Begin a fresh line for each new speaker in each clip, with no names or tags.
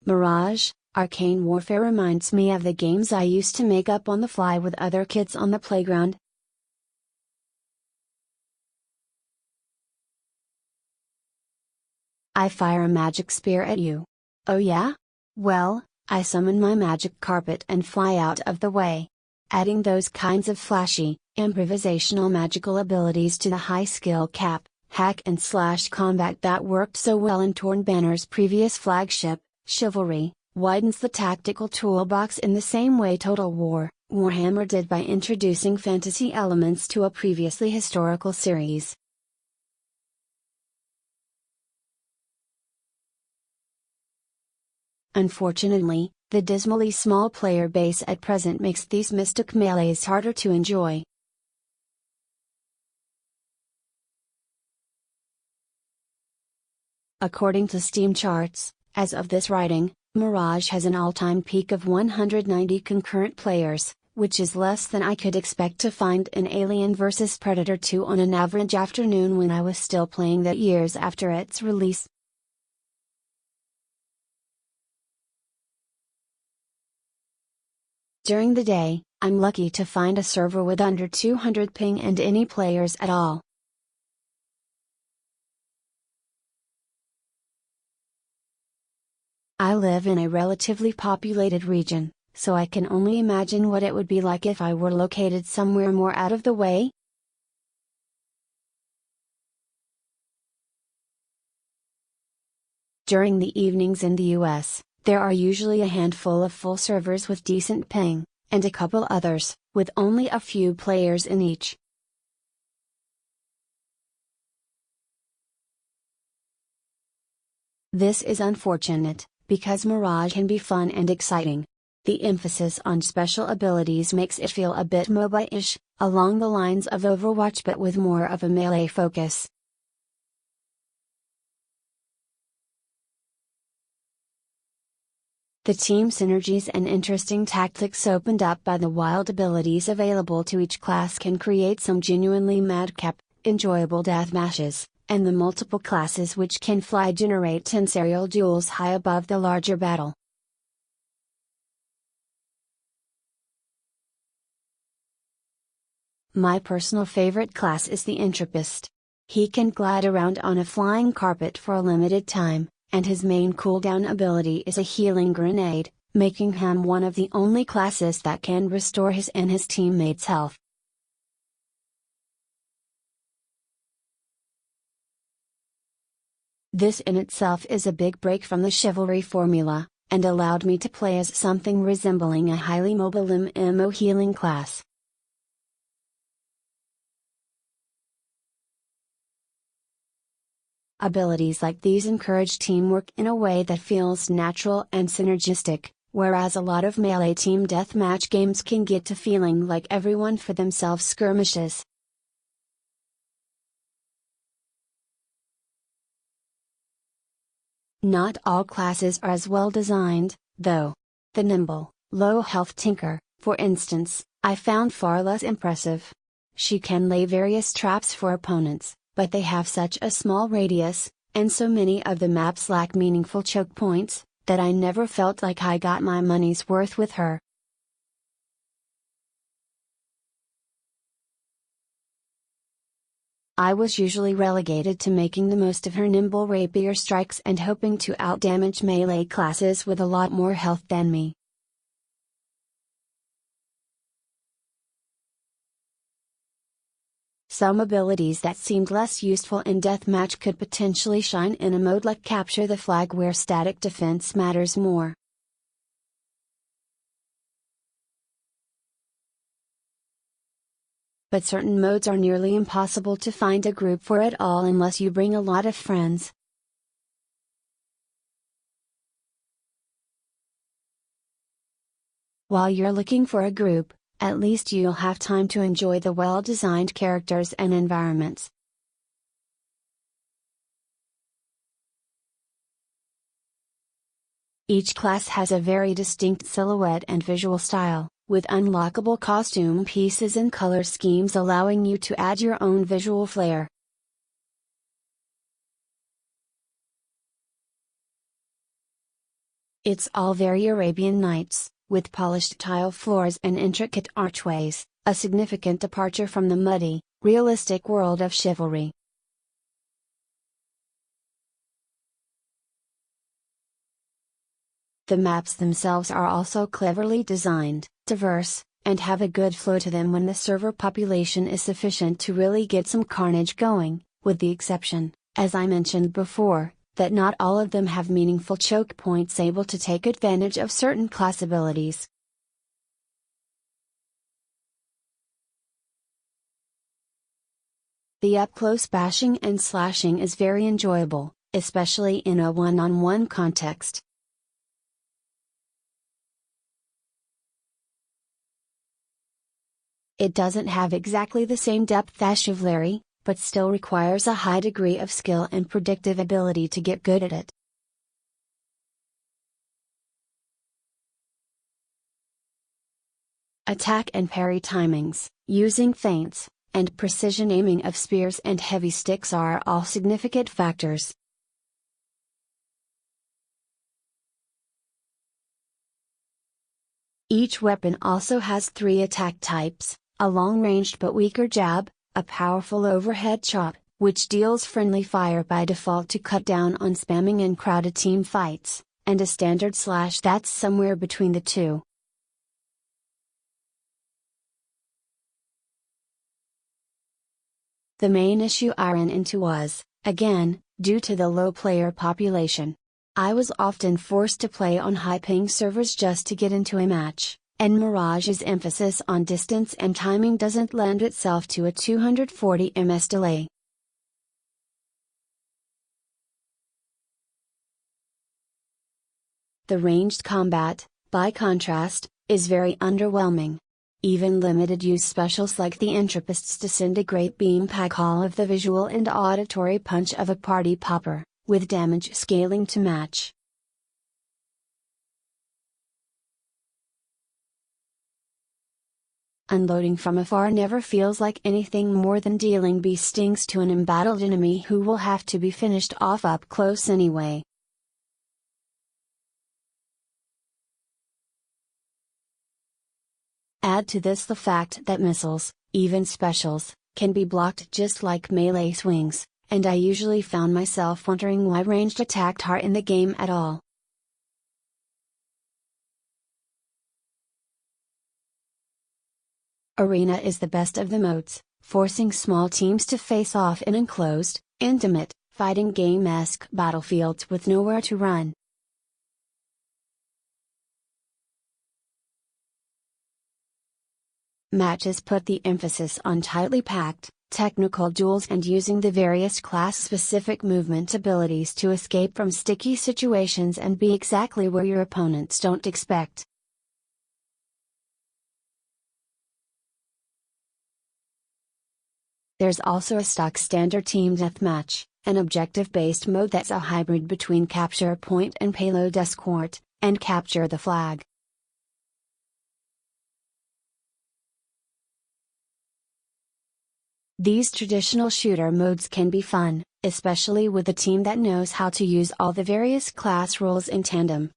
Mirage, Arcane Warfare reminds me of the games I used to make up on the fly with other kids on the playground. I fire a magic spear at you. Oh yeah? Well, I summon my magic carpet and fly out of the way. Adding those kinds of flashy, improvisational magical abilities to the high skill cap, hack and slash combat that worked so well in Torn Banner's previous flagship, Chivalry, widens the tactical toolbox in the same way Total War, Warhammer did by introducing fantasy elements to a previously historical series. Unfortunately, the dismally small player base at present makes these mystic melees harder to enjoy. According to SteamCharts, as of this writing, Mirage has an all-time peak of 190 concurrent players, which is less than I could expect to find in Alien vs Predator 2 on an average afternoon when I was still playing that years after its release. During the day, I'm lucky to find a server with under 200 ping and any players at all. I live in a relatively populated region, so I can only imagine what it would be like if I were located somewhere more out of the way. During the evenings in the US, there are usually a handful of full servers with decent ping, and a couple others, with only a few players in each. This is unfortunate, because Mirage can be fun and exciting. The emphasis on special abilities makes it feel a bit MOBA-ish, along the lines of Overwatch but with more of a melee focus. The team synergies and interesting tactics opened up by the wild abilities available to each class can create some genuinely madcap, enjoyable deathmatches, and the multiple classes which can fly generate tensorial duels high above the larger battle. My personal favorite class is the Entropist. He can glide around on a flying carpet for a limited time, and his main cooldown ability is a healing grenade, making him one of the only classes that can restore his and his teammates' health. This in itself is a big break from the Chivalry formula, and allowed me to play as something resembling a highly mobile MMO healing class. Abilities like these encourage teamwork in a way that feels natural and synergistic, whereas a lot of melee team deathmatch games can get to feeling like everyone for themselves skirmishes. Not all classes are as well designed, though. The nimble, low-health Tinker, for instance, I found far less impressive. She can lay various traps for opponents, but they have such a small radius, and so many of the maps lack meaningful choke points, that I never felt like I got my money's worth with her. I was usually relegated to making the most of her nimble rapier strikes and hoping to outdamage melee classes with a lot more health than me. Some abilities that seemed less useful in deathmatch could potentially shine in a mode like Capture the Flag where static defense matters more. But certain modes are nearly impossible to find a group for at all unless you bring a lot of friends. While you're looking for a group, at least you'll have time to enjoy the well-designed characters and environments. Each class has a very distinct silhouette and visual style, with unlockable costume pieces and color schemes allowing you to add your own visual flair. It's all very Arabian Nights, with polished tile floors and intricate archways, a significant departure from the muddy, realistic world of Chivalry. The maps themselves are also cleverly designed, diverse, and have a good flow to them when the server population is sufficient to really get some carnage going, with the exception, as I mentioned before, that not all of them have meaningful choke points able to take advantage of certain class abilities. The up-close bashing and slashing is very enjoyable, especially in a one-on-one context. It doesn't have exactly the same depth as Chivalry, but still requires a high degree of skill and predictive ability to get good at it. Attack and parry timings, using feints, and precision aiming of spears and heavy sticks are all significant factors. Each weapon also has 3 attack types: a long-ranged but weaker jab, a powerful overhead chop, which deals friendly fire by default to cut down on spamming and crowded team fights, and a standard slash that's somewhere between the two. The main issue I ran into was, again, due to the low player population. I was often forced to play on high-ping servers just to get into a match, and Mirage's emphasis on distance and timing doesn't lend itself to a 240 ms delay. The ranged combat, by contrast, is very underwhelming. Even limited use specials like the Entropist's disintegrate beam pack all of the visual and auditory punch of a party popper, with damage scaling to match. Unloading from afar never feels like anything more than dealing bee stings to an embattled enemy who will have to be finished off up close anyway. Add to this the fact that missiles, even specials, can be blocked just like melee swings, and I usually found myself wondering why ranged attacked are in the game at all. Arena is the best of the modes, forcing small teams to face off in enclosed, intimate, fighting game-esque battlefields with nowhere to run. Matches put the emphasis on tightly packed, technical duels and using the various class-specific movement abilities to escape from sticky situations and be exactly where your opponents don't expect. There's also a stock standard team deathmatch, an objective-based mode that's a hybrid between capture point and payload escort, and capture the flag. These traditional shooter modes can be fun, especially with a team that knows how to use all the various class roles in tandem.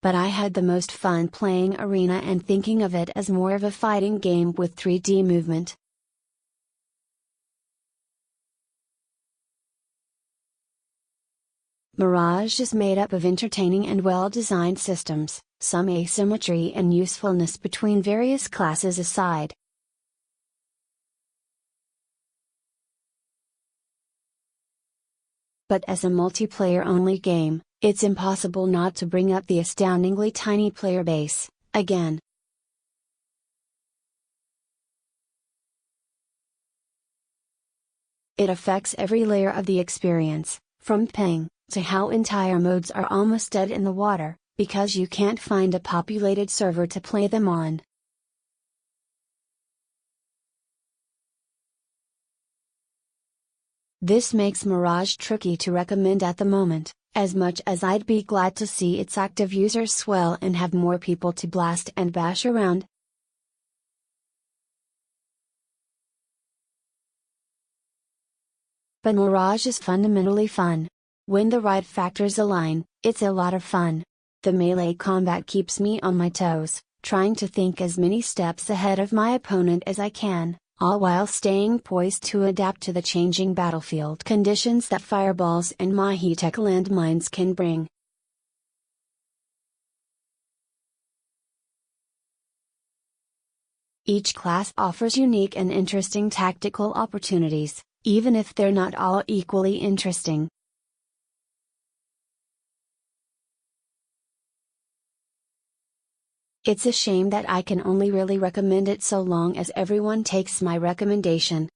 But I had the most fun playing Arena and thinking of it as more of a fighting game with 3D movement. Mirage is made up of entertaining and well-designed systems, some asymmetry and usefulness between various classes aside. But as a multiplayer-only game, it's impossible not to bring up the astoundingly tiny player base, again. It affects every layer of the experience, from ping, to how entire modes are almost dead in the water, because you can't find a populated server to play them on. This makes Mirage tricky to recommend at the moment, as much as I'd be glad to see its active users swell and have more people to blast and bash around. But Mirage is fundamentally fun. When the right factors align, it's a lot of fun. The melee combat keeps me on my toes, trying to think as many steps ahead of my opponent as I can, all while staying poised to adapt to the changing battlefield conditions that fireballs and my high-tech landmines can bring. Each class offers unique and interesting tactical opportunities, even if they're not all equally interesting. It's a shame that I can only really recommend it so long as everyone takes my recommendation,